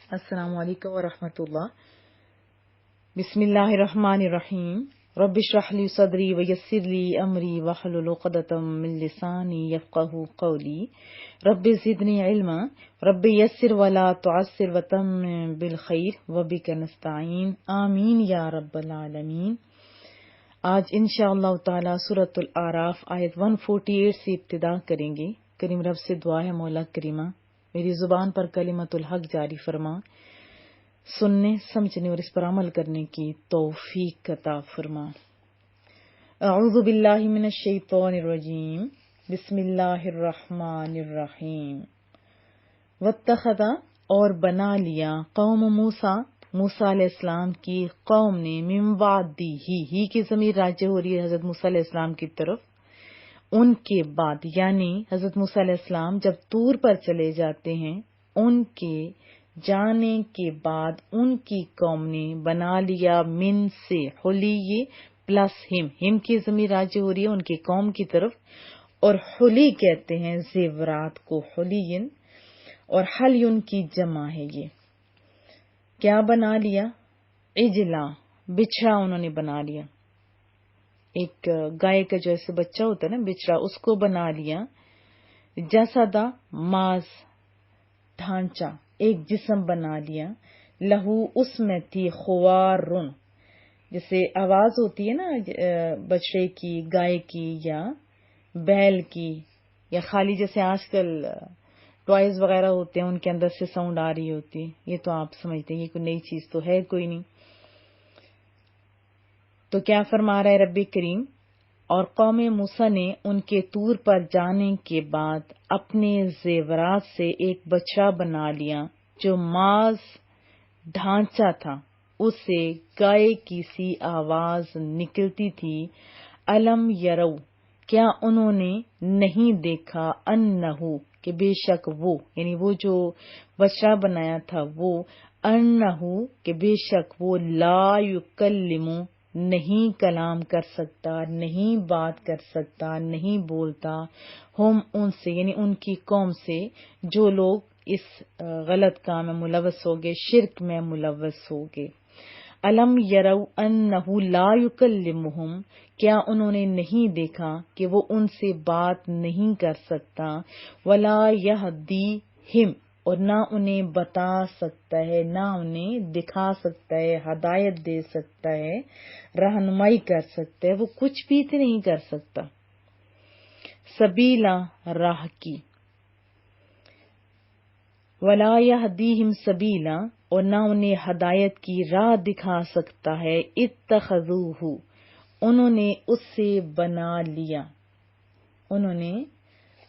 السلام علیکم ورحمۃ اللہ۔ بسم اللہ الرحمن الرحیم۔ رب اشرح لی صدری ویسر لی امری واحلل عقدۃ من لسانی یفقہوا قولی۔ رب زدنی علما، رب یسر ولا تعسر وتمم بالخیر وبک نستعین، آمین یا رب العالمین۔ آج انشاءاللہ تعالی سورۃ الاعراف آیت 148 سے ابتدا کریں گے۔ کریم رب سے دعا ہے مولا کریمہ میری زبان پر کلمت الحق جاری فرما، سننے سمجھنے اور اس پر عمل کرنے کی توفیق عطا فرما۔ اعوذ باللہ من الشیطان الرجیم، بسم اللہ الرحمن الرحیم۔ واتخذ اور بنا لیا قوم موسیٰ، موسیٰ علیہ السلام کی قوم نے، من بعدہ ہی کی ضمیر راجع ہو رہی ہے حضرت موسیٰ علیہ السلام کی طرف، ان کے بعد یعنی حضرت موسیٰ علیہ السلام جب طور پر چلے جاتے ہیں، ان کے جانے کے بعد ان کی قوم نے بنا لیا من سے حلی پلس ہم کی ضمیر راجع ہو رہی ہے ان کی قوم کی طرف، اور حلی کہتے ہیں زیورات کو، حلین، اور حلیون کی جمع ہے۔ یہ کیا بنا لیا؟ عجلا، بچھڑا انہوں نے بنا لیا، ایک گائے کا جو ایسے بچہ ہوتا ہے نا بچڑا، اس کو بنا لیا۔ جسدا، ماز، ڈھانچہ، ایک جسم بنا لیا۔ لہو، اس میں تھی خوارن، جیسے آواز ہوتی ہے نا بچڑے کی، گائے کی یا بیل کی، یا خالی جیسے آج کل ٹوائز وغیرہ ہوتے ہیں ان کے اندر سے ساؤنڈ آ رہی ہوتی ہے۔ یہ تو آپ سمجھتے ہیں یہ کوئی نئی چیز تو ہے کوئی نہیں۔ تو کیا فرما رہا ہے رب کریم؟ اور قوم موسیٰ نے ان کے طور پر جانے کے بعد اپنے زیورات سے ایک بچہ بنا لیا جو ماز ڈھانچہ تھا، اس سے گائے کی سی آواز نکلتی تھی۔ الم یرو، کیا انہوں نے نہیں دیکھا، انہو، کہ بے شک وہ، یعنی وہ جو بچہ بنایا تھا وہ، انہو، کہ بے شک وہ، لا یکلم، نہیں کلام کر سکتا، نہیں بات کر سکتا، نہیں بولتا، ہم ان سے یعنی ان کی قوم سے جو لوگ اس غلط کام میں ملوث ہو گئے، شرک میں ملوث ہو گئے۔ الم یرو انہ لا یکلمہم، کیا انہوں نے نہیں دیکھا کہ وہ ان سے بات نہیں کر سکتا، ولا یہدیہم، اور نہ انہیں بتا سکتا ہے، نہ انہیں دکھا سکتا ہے، ہدایت دے سکتا ہے، رہنمائی کر سکتا ہے، وہ کچھ بھی نہیں کر سکتا۔ سبیلا، راہ کی، ولا یہدیہم سبیلا، اور نہ انہیں ہدایت کی راہ دکھا سکتا ہے۔ اتخذوہ، انہوں نے اس سے بنا لیا، انہوں نے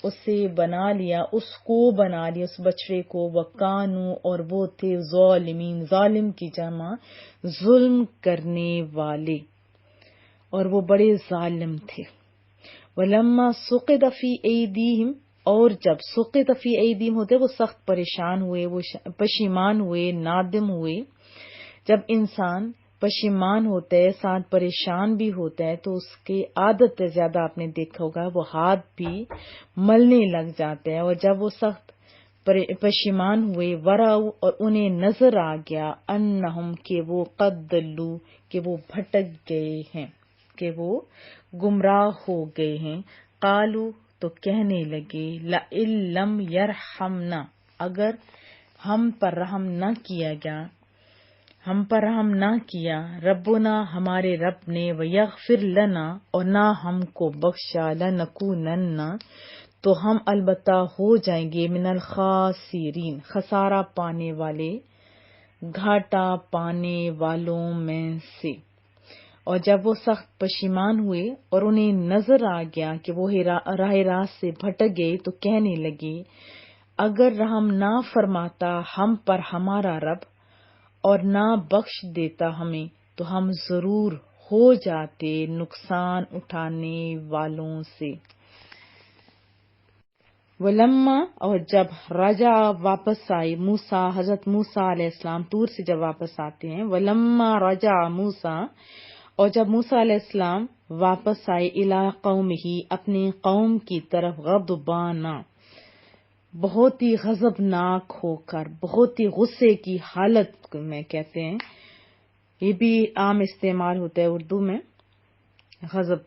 اس سے بنا لیا، اس کو بنا لیا، اس بچڑے کو، وکانو، اور وہ تھے ظالمین، ظالم کی جمع ظلم کرنے والے، اور وہ بڑے ظالم تھے۔ ولما سقط فی ایدیہم، اور جب سقط فی ایدیہم ہوتے وہ سخت پریشان ہوئے، وہ پشیمان ہوئے، نادم ہوئے۔ جب انسان پشیمان ہوتا ہے ساتھ پریشان بھی ہوتا ہے تو اس کی عادت زیادہ آپ نے دیکھا ہوگا وہ ہاتھ بھی ملنے لگ جاتے ہیں، اور جب وہ سخت پشیمان ہوئے، وراؤ، اور انہیں نظر آ گیا، انہم، کہ وہ قد ضلوا، کہ وہ بھٹک گئے ہیں، کہ وہ گمراہ ہو گئے ہیں۔ قالوا، تو کہنے لگے، لئن لم یرحمنا، اگر ہم پر رحم نہ کیا گیا، ہم پر رحم نہ کیا، ربنا، ہمارے رب نے، ویغفر لنا، اور نہ ہم کو بخشا، لنکونن، تو ہم البتہ ہو جائیں گے، من الخاسرین، خسارہ پانے والے، گھاٹا پانے والوں میں سے۔ اور جب وہ سخت پشیمان ہوئے اور انہیں نظر آ گیا کہ وہ راہ راست سے بھٹک گئے تو کہنے لگے، اگر رحم نہ فرماتا ہم پر ہمارا رب اور نہ بخش دیتا ہمیں تو ہم ضرور ہو جاتے نقصان اٹھانے والوں سے۔ ولما، اور جب رجع، واپس آئے، موسیٰ، حضرت موسیٰ علیہ السلام طور سے جب واپس آتے ہیں، ولما رجع موسیٰ، اور جب موسیٰ علیہ السلام واپس آئے، الی قومہ، اپنے قوم کی طرف، غضبان، بہت ہی غضبناک ہو کر، بہت ہی غصے کی حالت میں کہتے ہیں، یہ بھی عام استعمال ہوتا ہے اردو میں، غضب،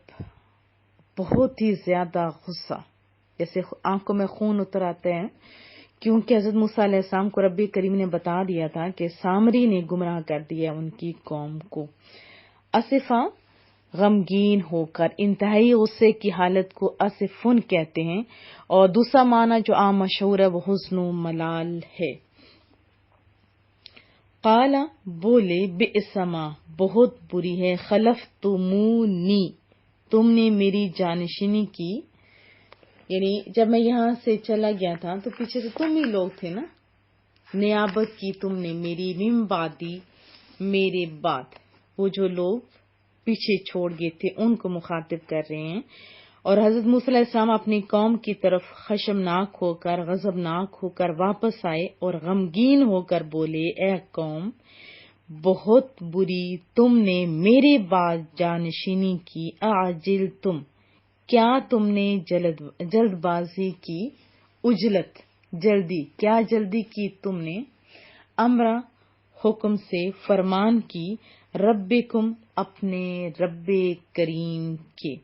بہت ہی زیادہ غصہ، جیسے آنکھوں میں خون اتر آتے ہیں، کیونکہ حضرت موسیٰ علیہ السلام کو رب کریم نے بتا دیا تھا کہ سامری نے گمراہ کر دیا ان کی قوم کو۔ اسفا، غمگین ہو کر، انتہائی غصے کی حالت کو اسفن کہتے ہیں، اور دوسرا معنی جو عام مشہور ہے وہ حزن و ملال ہے۔ قال، بولے، بئس ما، بہت بری ہے، خلفتمونی، تم نے میری جانشینی کی، یعنی جب میں یہاں سے چلا گیا تھا تو پیچھے سے تم ہی لوگ تھے نا، نیابت کی تم نے میری، من بعدی، میرے بعد، وہ جو لوگ پیچھے چھوڑ گئے تھے ان کو مخاطب کر رہے ہیں۔ اور حضرت موسیٰ علیہ السلام اپنی قوم کی طرف خشمناک ہو کر، غضبناک ہو کر واپس آئے اور غمگین ہو کر بولے، اے قوم، بہت بری تم نے میرے بعد جانشینی کی، اعجلتم، کیا تم نے جلد بازی کی، عجلت، جلدی، کیا جلدی کی تم نے، امرا، حکم سے، فرمان کی، ربکم، اپنے رب کریم کے،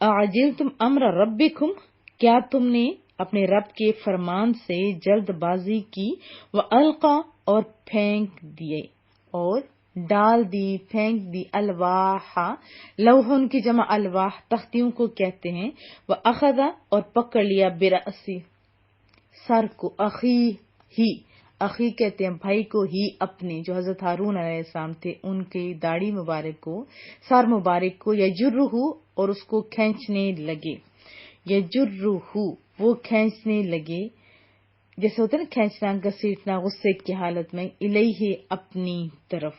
اعجلتم امر ربکم، کیا تم نے اپنے رب کے فرمان سے جلد بازی کی، وَأَلْقَى، اور پھینک دیے، اور ڈال دی، پھینک دی، الواح، لوحن کی جمع الواح، تختیوں کو کہتے ہیں، وَأَخَذَ، اور پکڑ لیا، برأسی، سر کو، اخی کہتے ہیں بھائی کو، ہی اپنے، جو حضرت ہارون علیہ السلام تھے ان کی داڑھی مبارک کو، سر مبارک کو، یجرہ، اور اس کو کھینچنے لگے، یجرہ، وہ کھینچنے لگے، جیسے ہوتا ہے نا کھینچنا، گھسیٹنا غصے کی حالت میں، الیہ، اپنی طرف،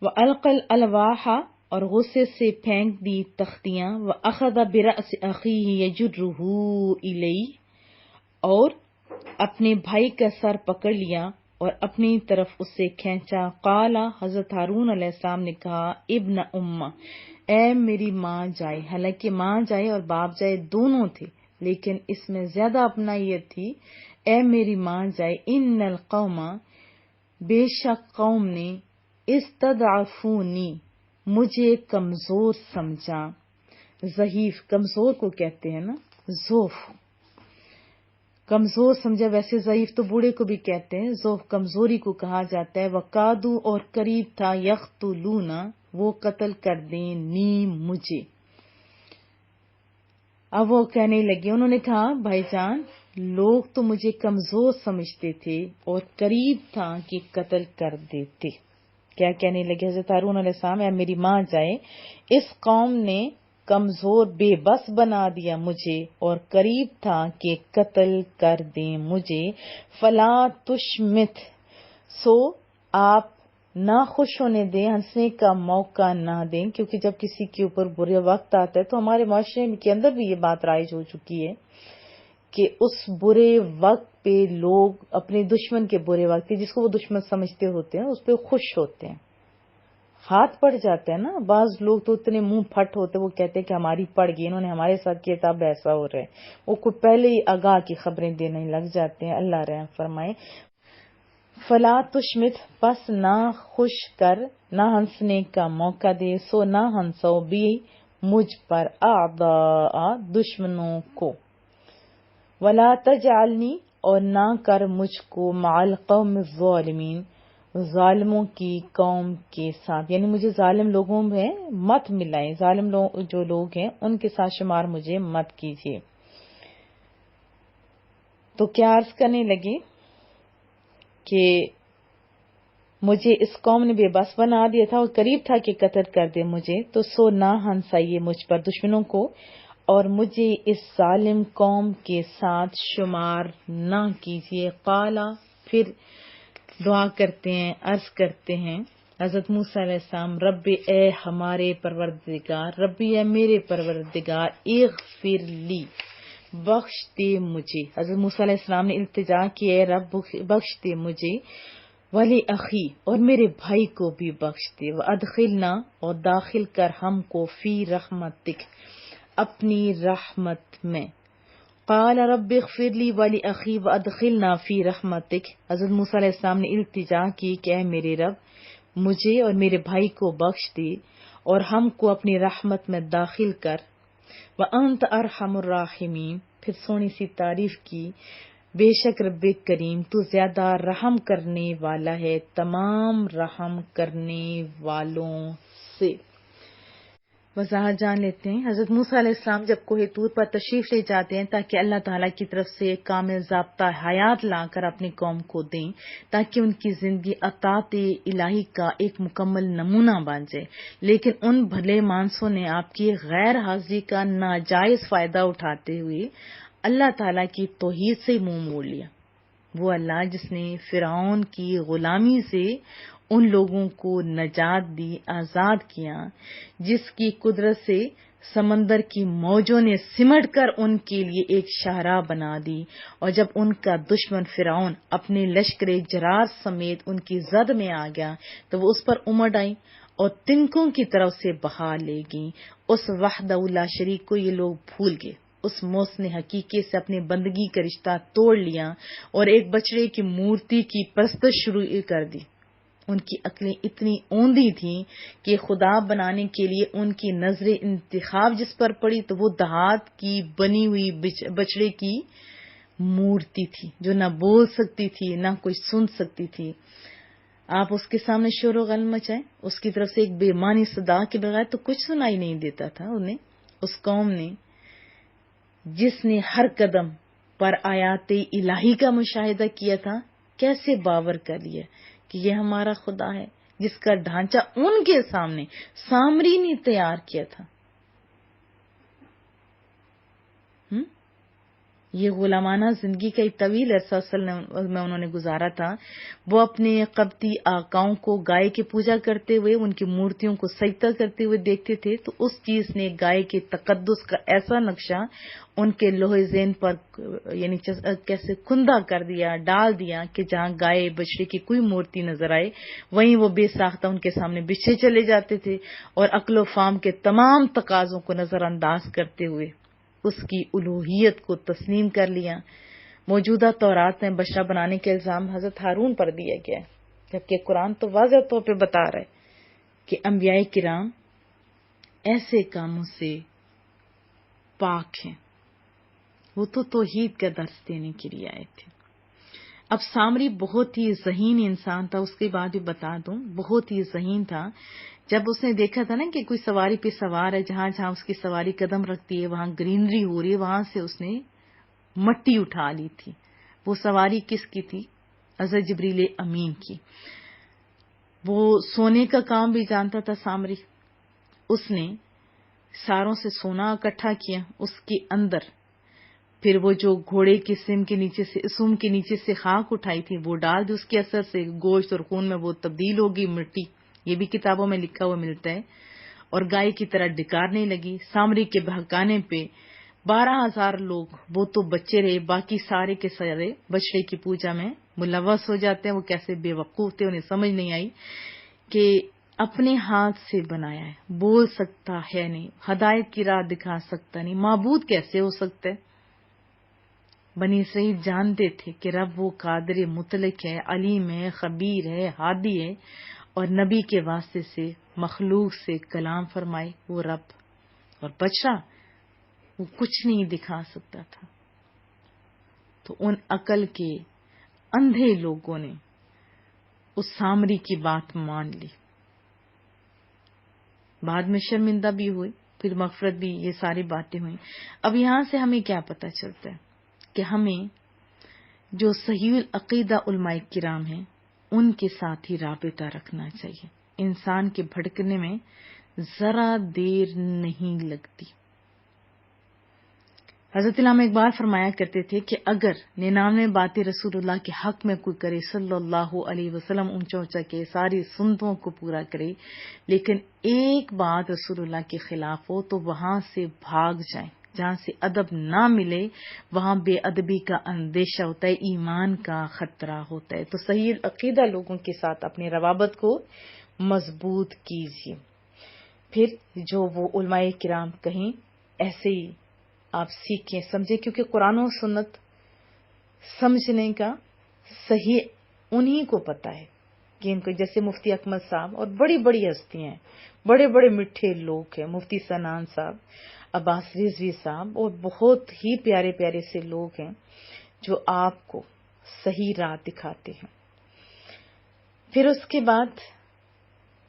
وَأَلْقَى الْأَلْوَاحَ، اور غصے سے پھینک دی تختیاں، وَأَخَذَ بِرَأْسِ أَخِيهِ يَجُرُّهُ إِلَيْهِ، اور اپنے بھائی کا سر پکڑ لیا اور اپنی طرف اسے کھینچا، قال، حضرت ہارون علیہ السلام نے کہا، ابن امہ، اے میری ماں جائے، حالانکہ ماں جائے اور باپ جائے دونوں تھے، لیکن اس میں زیادہ اپنائیت تھی، اے میری ماں جائے، ان القوم، بے شک قوم نے، استضعفونی، مجھے کمزور سمجھا، ضعیف، کمزور کو کہتے ہیں نا، ضعف، کمزور سمجھا، ویسے ضعیف تو بوڑھے کو بھی کہتے ہیں، ضعف کمزوری کو کہا جاتا ہے، وقادو، اور قریب تھا، یقتلون، وہ قتل کر دیں، نی، مجھے، اب وہ کہنے لگے، انہوں نے کہا، بھائی جان، لوگ تو مجھے کمزور سمجھتے تھے اور قریب تھا کہ قتل کر دیتے، کیا کہنے لگے حضرت ہارون علیہ السلام، اے میری ماں جائے، اس قوم نے کمزور، بے بس بنا دیا مجھے اور قریب تھا کہ قتل کر دیں مجھے، فلا تشمت، سو آپ نہ خوش ہونے دیں، ہنسنے کا موقع نہ دیں، کیونکہ جب کسی کے اوپر برے وقت آتا ہے تو ہمارے معاشرے کے اندر بھی یہ بات رائج ہو چکی ہے کہ اس برے وقت پہ لوگ اپنے دشمن کے برے وقت پہ، جس کو وہ دشمن سمجھتے ہوتے ہیں، اس پہ خوش ہوتے ہیں، ہاتھ پڑ جاتا ہے نا، بعض لوگ تو اتنے منہ پھٹ ہوتے، وہ کہتے ہیں کہ ہماری پڑ گئی، انہوں نے ہمارے ساتھ کیا تھا، اب ایسا ہو رہا ہے، وہ کوئی پہلے ہی آگاہ کی خبریں دینے لگ جاتے ہیں، اللہ رحم فرمائے۔ فلا تشمت، پس نہ خوش کر، نہ ہنسنے کا موقع دے، سو نہ ہنسو، بھی مجھ پر، اعداء، دشمنوں کو، ولا تجعلنی، اور نہ کر مجھ کو، مع القوم الظالمین، ظالموں کی قوم کے ساتھ، یعنی مجھے ظالم لوگوں میں مت ملائیں، ظالم لوگ جو لوگ ہیں ان کے ساتھ شمار مجھے مت کیجیے۔ تو کیا عرض کرنے لگے کہ مجھے اس قوم نے بے بس بنا دیا تھا اور قریب تھا کہ قتل کر دے مجھے، تو سو نہ ہنسائیے مجھ پر، دشمنوں کو، اور مجھے اس ظالم قوم کے ساتھ شمار نہ کیجیے۔ قالا، پھر دعا کرتے ہیں، عرض کرتے ہیں حضرت موسیٰ علیہ السلام، رب، اے ہمارے پروردگار، ربی، اے میرے پروردگار، اغفر لی، بخش دے مجھے، حضرت موسیٰ علیہ السلام نے التجا کی، اے رب بخش دے مجھے، ولی اخی، اور میرے بھائی کو بھی بخش دے، وادخلنا، اور داخل کر ہم کو، فی رحمتک، اپنی رحمت میں، قال رب اغفر لی ولاخی وادخلنا فی رحمتک، حضرت موسیٰ علیہ السلام نے التجا کی کہ اے میرے رب مجھے اور میرے بھائی کو بخش دے اور ہم کو اپنی رحمت میں داخل کر، وانت ارحم الراحمین، پھر سونی سی تعریف کی، بے شک رب کریم تو زیادہ رحم کرنے والا ہے تمام رحم کرنے والوں سے۔ وضاحت جان لیتے ہیں۔ حضرت موسیٰ علیہ السلام جب کوہ طور پر تشریف لے جاتے ہیں تاکہ اللہ تعالیٰ کی طرف سے کامل ضابطہ حیات لا کر اپنی قوم کو دیں تاکہ ان کی زندگی اطاعت الہی کا ایک مکمل نمونہ بن جائے، لیکن ان بھلے مانسوں نے آپ کی غیر حاضری کا ناجائز فائدہ اٹھاتے ہوئے اللہ تعالیٰ کی توحید سے منہ موڑ لیا۔ وہ اللہ جس نے فرعون کی غلامی سے ان لوگوں کو نجات دی، آزاد کیا، جس کی قدرت سے سمندر کی موجوں نے سمٹ کر ان کے لیے ایک شاہراہ بنا دی، اور جب ان کا دشمن فرعون اپنے لشکر جرار سمیت ان کی زد میں آ گیا تو وہ اس پر امڑ آئی اور تنکوں کی طرف سے بہا لے گئیں۔ اس وحدہ لا شریک کو یہ لوگ بھول گئے، اس محسن حقیقی سے اپنی بندگی کا رشتہ توڑ لیا اور ایک بچڑے کی مورتی کی پرستش شروع کر دی۔ ان کی عقلیں اتنی اوندھی تھیں کہ خدا بنانے کے لیے ان کی نظر انتخاب جس پر پڑی تو وہ دھات کی بنی ہوئی بچڑے کی مورتی تھی جو نہ بول سکتی تھی نہ کوئی سن سکتی تھی۔ آپ اس کے سامنے شور و غل مچائیں، اس کی طرف سے ایک بے معنی صدا کے بغیر تو کچھ سنائی نہیں دیتا تھا انہیں۔ اس قوم نے جس نے ہر قدم پر آیات الہی کا مشاہدہ کیا تھا کیسے باور کر لیا کہ یہ ہمارا خدا ہے جس کا ڈھانچہ ان کے سامنے سامری نے تیار کیا تھا۔ یہ غلامانہ زندگی کا ایک طویل عرصہ اصل میں انہوں نے گزارا تھا۔ وہ اپنے قبطی آقاؤں کو گائے کی پوجا کرتے ہوئے ان کی مورتیوں کو سجدہ کرتے ہوئے دیکھتے تھے تو اس چیز نے گائے کے تقدس کا ایسا نقشہ ان کے لوح ذہن پر یعنی کیسے کندہ کر دیا، ڈال دیا کہ جہاں گائے بچڑے کی کوئی مورتی نظر آئے وہیں وہ بے ساختہ ان کے سامنے بچھے چلے جاتے تھے، اور عقل و فہم کے تمام تقاضوں کو نظر انداز کرتے ہوئے اس کی الوہیت کو تسلیم کر لیا۔ موجودہ تورات میں بچڑا بنانے کا الزام حضرت ہارون پر دیا گیا ہے، جبکہ قرآن تو واضح طور پہ بتا رہا ہے کہ انبیاء کرام ایسے کاموں سے پاک ہیں، وہ تو توحید کا درس دینے کے لیے آئے تھے۔ اب سامری بہت ہی ذہین انسان تھا، اس کے بعد بھی بتا دوں بہت ہی ذہین تھا۔ جب اس نے دیکھا تھا نا کہ کوئی سواری پہ سوار ہے، جہاں جہاں اس کی سواری قدم رکھتی ہے وہاں گرینری ہو رہی ہے، وہاں سے اس نے مٹی اٹھا لی تھی۔ وہ سواری کس کی تھی؟ حضرت جبریل امین کی۔ وہ سونے کا کام بھی جانتا تھا سامری۔ اس نے ساروں سے سونا اکٹھا کیا، اس کے اندر پھر وہ جو گھوڑے کے سم کے نیچے سے خاک اٹھائی تھی وہ ڈال دی، اس کے اثر سے گوشت اور خون میں وہ تبدیل ہوگی مٹی، یہ بھی کتابوں میں لکھا ہوا ملتا ہے، اور گائے کی طرح ڈکارنے لگی۔ سامری کے بہکانے پہ 12,000 لوگ، وہ تو بچے رہے، باقی سارے کے سارے بچڑے کی پوجا میں ملوث ہو جاتے ہیں۔ وہ کیسے بے وقوف تھے، انہیں سمجھ نہیں آئی کہ اپنے ہاتھ سے بنایا ہے، بول سکتا ہے نہیں، ہدایت کی راہ دکھا سکتا نہیں، معبود کیسے ہو سکتا ہے؟ بنی اسرائیل جانتے تھے کہ رب وہ قادر مطلق ہے، علیم ہے، خبیر ہے، ہادی ہے، اور نبی کے واسطے سے مخلوق سے کلام فرمائے وہ رب، اور بچڑا وہ کچھ نہیں دکھا سکتا تھا۔ تو ان عقل کے اندھے لوگوں نے اس سامری کی بات مان لی، بعد میں شرمندہ بھی ہوئے، پھر مغفرت بھی، یہ ساری باتیں ہوئیں۔ اب یہاں سے ہمیں کیا پتہ چلتا ہے کہ ہمیں جو صحیح العقیدہ علماء کرام ہیں ان کے ساتھ ہی رابطہ رکھنا چاہیے۔ انسان کے بھٹکنے میں ذرا دیر نہیں لگتی۔ حضرت علامہ اقبال فرمایا کرتے تھے کہ اگر 99 باتیں رسول اللہ کے حق میں کوئی کرے صلی اللہ علیہ وسلم، اونچا اونچا کے ساری سنتوں کو پورا کرے، لیکن ایک بات رسول اللہ کے خلاف ہو تو وہاں سے بھاگ جائیں۔ جہاں سے ادب نہ ملے وہاں بے ادبی کا اندیشہ ہوتا ہے، ایمان کا خطرہ ہوتا ہے۔ تو صحیح عقیدہ لوگوں کے ساتھ اپنے روابط کو مضبوط کیجیے، پھر جو وہ علماء کرام کہیں ایسے ہی آپ سیکھیں سمجھیں، کیونکہ قرآن و سنت سمجھنے کا صحیح انہی کو پتا ہے کہ ان کو، جیسے مفتی اکمل صاحب اور بڑی بڑی ہستیاں ہیں، بڑے بڑے میٹھے لوگ ہیں، مفتی سنان صاحب، عباس رضوی صاحب، اور بہت ہی پیارے پیارے سے لوگ ہیں جو آپ کو صحیح راہ دکھاتے ہیں۔ پھر اس کے بعد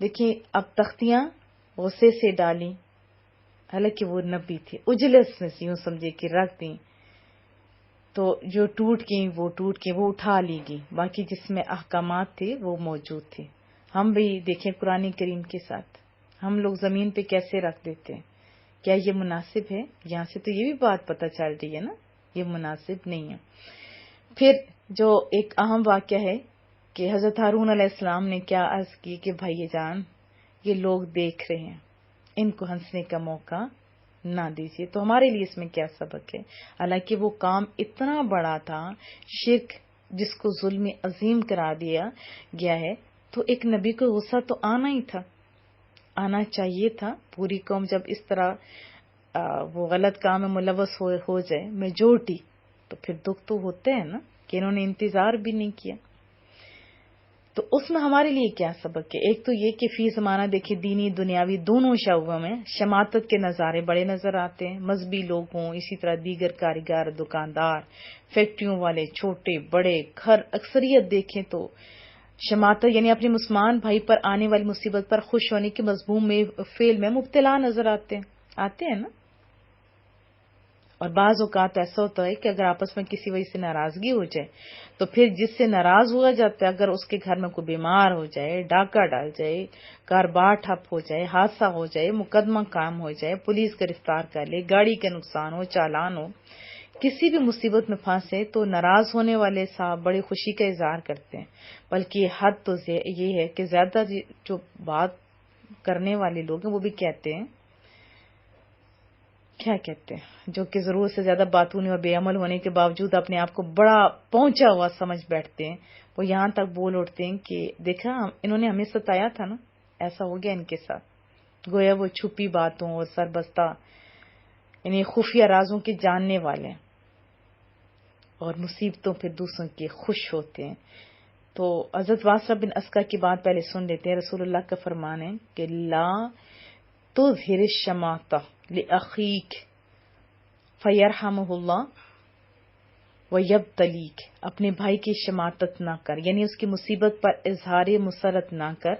دیکھیں، اب تختیاں غصے سے ڈالیں، حالانکہ وہ نبی تھے، اجلس میں یوں سمجھے کہ رکھ دیں، تو جو ٹوٹ گئی وہ ٹوٹ گئی، وہ اٹھا لی گئی، باقی جس میں احکامات تھے وہ موجود تھے۔ ہم بھی دیکھیں قرآن کریم کے ساتھ ہم لوگ زمین پہ کیسے رکھ دیتے ہیں، کیا یہ مناسب ہے؟ یہاں سے تو یہ بھی بات پتہ چل رہی ہے نا، یہ مناسب نہیں ہے۔ پھر جو ایک اہم واقعہ ہے کہ حضرت ہارون علیہ السلام نے کیا عرض کی کہ بھائی جان، یہ لوگ دیکھ رہے ہیں، ان کو ہنسنے کا موقع نہ دیجیے۔ تو ہمارے لیے اس میں کیا سبق ہے؟ حالانکہ وہ کام اتنا بڑا تھا، شرک جس کو ظلم عظیم قرار دیا گیا ہے، تو ایک نبی کو غصہ تو آنا ہی تھا، آنا چاہیے تھا۔ پوری قوم جب اس طرح وہ غلط کام میں ملوث ہو جائے میجورٹی، تو پھر دکھ تو ہوتے ہیں نا کہ انہوں نے انتظار بھی نہیں کیا۔ تو اس میں ہمارے لیے کیا سبق ہے؟ ایک تو یہ کہ فی زمانہ دیکھیں دینی دنیاوی دونوں شعبوں میں شماتت کے نظارے بڑے نظر آتے ہیں، مذہبی لوگ ہوں، اسی طرح دیگر کاریگر، دکاندار، فیکٹریوں والے، چھوٹے بڑے، گھر، اکثریت دیکھیں تو شماتت یعنی اپنے مسلمان بھائی پر آنے والی مصیبت پر خوش ہونے کے مضمون میں فعل میں مبتلا نظر آتے ہیں نا۔ اور بعض اوقات ایسا ہوتا ہے کہ اگر آپس میں کسی وجہ سے ناراضگی ہو جائے تو پھر جس سے ناراض ہوا جاتا ہے، اگر اس کے گھر میں کوئی بیمار ہو جائے، ڈاکہ ڈال جائے، کاروبار ٹھپ ہو جائے، حادثہ ہو جائے، مقدمہ قائم ہو جائے، پولیس گرفتار کر لے، گاڑی کا نقصان ہو، چالان ہو، کسی بھی مصیبت میں پھنسے تو ناراض ہونے والے صاحب بڑی خوشی کا اظہار کرتے ہیں، بلکہ حد تو یہ ہے کہ زیادہ جو بات کرنے والے لوگ ہیں وہ بھی کہتے ہیں، کیا کہتے ہیں، جو کہ ضرورت سے زیادہ باتونی اور بے عمل ہونے کے باوجود اپنے آپ کو بڑا پہنچا ہوا سمجھ بیٹھتے ہیں، وہ یہاں تک بول اٹھتے ہیں کہ دیکھا انہوں نے ہمیں ستایا تھا نا، ایسا ہو گیا ان کے ساتھ، گویا وہ چھپی باتوں اور سربستہ یعنی خفیہ رازوں کے جاننے والے ہیں، اور مصیبتوں پہ دوسروں کے خوش ہوتے ہیں۔ تو حضرت واسطہ بن اسقع کی بات پہلے سن لیتے ہیں۔ رسول اللہ کا فرمان ہے کہ لا تظہر الشماتہ لأخیک فیرحمہ اللہ ویبتلیک، اپنے بھائی کی شماتت نہ کر، یعنی اس کی مصیبت پر اظہار مسرت نہ کر،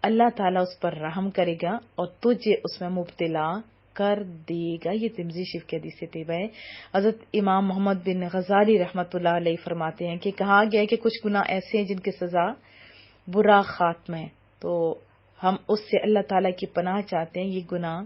اللہ تعالیٰ اس پر رحم کرے گا اور تجھے اس میں مبتلا کر دے گا۔ یہ ترمذی شریف کی حدیث طیبہ ہے۔ حضرت امام محمد بن غزالی رحمۃ اللہ علیہ فرماتے ہیں کہ کہا گیا ہے کہ کچھ گناہ ایسے ہیں جن کی سزا برا خاتمہ ہے، تو ہم اس سے اللہ تعالیٰ کی پناہ چاہتے ہیں۔ یہ گناہ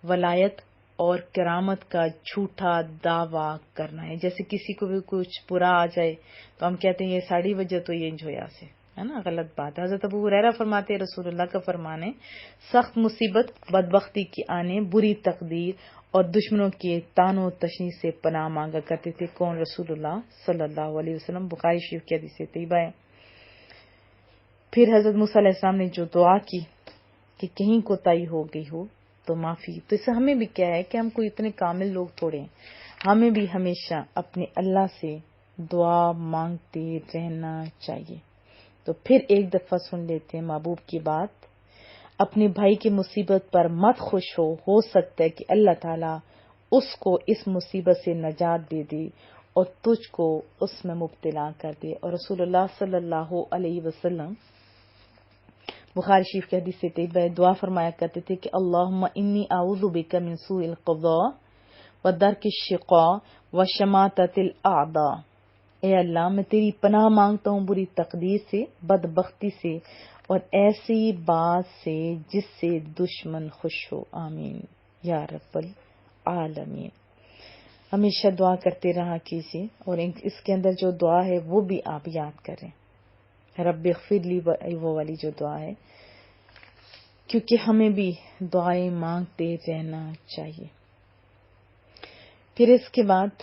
ولایت اور کرامت کا جھوٹا دعویٰ کرنا ہے، جیسے کسی کو بھی کچھ برا آ جائے تو ہم کہتے ہیں یہ ساڑی وجہ تو یہ انجویا سے ہے نا، غلط بات ہے۔ حضرت ابو ہریرہ فرماتے ہیں رسول اللہ کا فرمان ہے، سخت مصیبت، بدبختی کی آنے، بری تقدیر اور دشمنوں کے طعن و تشنیع سے پناہ مانگا کرتے تھے۔ کون؟ رسول اللہ صلی اللہ علیہ وسلم، بخاری شریف کی حدیث طیبہ ہے۔ پھر حضرت موسیٰ علیہ السلام نے جو دعا کی کہ کہیں کوتاہی ہو گئی ہو تو معافی، تو اس سے ہمیں بھی کیا ہے کہ ہم کوئی اتنے کامل لوگ تھوڑے ہیں، ہمیں بھی ہمیشہ اپنے اللہ سے دعا مانگتے رہنا چاہیے۔ تو پھر ایک دفعہ سن لیتے ہیں محبوب کی بات، اپنے بھائی کی مصیبت پر مت خوش ہو سکتا ہے کہ اللہ تعالیٰ اس کو اس مصیبت سے نجات دے دے اور تجھ کو اس میں مبتلا کر دے۔ اور رسول اللہ صلی اللہ علیہ وسلم بخاری شریف کی حدیث سے طیبہ دعا فرمایا کرتے تھے کہ اللہم انی اعوذ بک من سوء القضاء ودرک الشقاء وشماتۃ الاعداء، اے اللہ میں تیری پناہ مانگتا ہوں بری تقدیر سے، بدبختی سے اور ایسی بات سے جس سے دشمن خوش ہو، آمین یا رب العالمین۔ ہمیشہ دعا کرتے رہا کیجیے، اور اس کے اندر جو دعا ہے وہ بھی آپ یاد کریں، رب اغفر لی، وہ والی جو دعا ہے، کیونکہ ہمیں بھی دعائیں مانگتے رہنا چاہیے۔ پھر اس کے بعد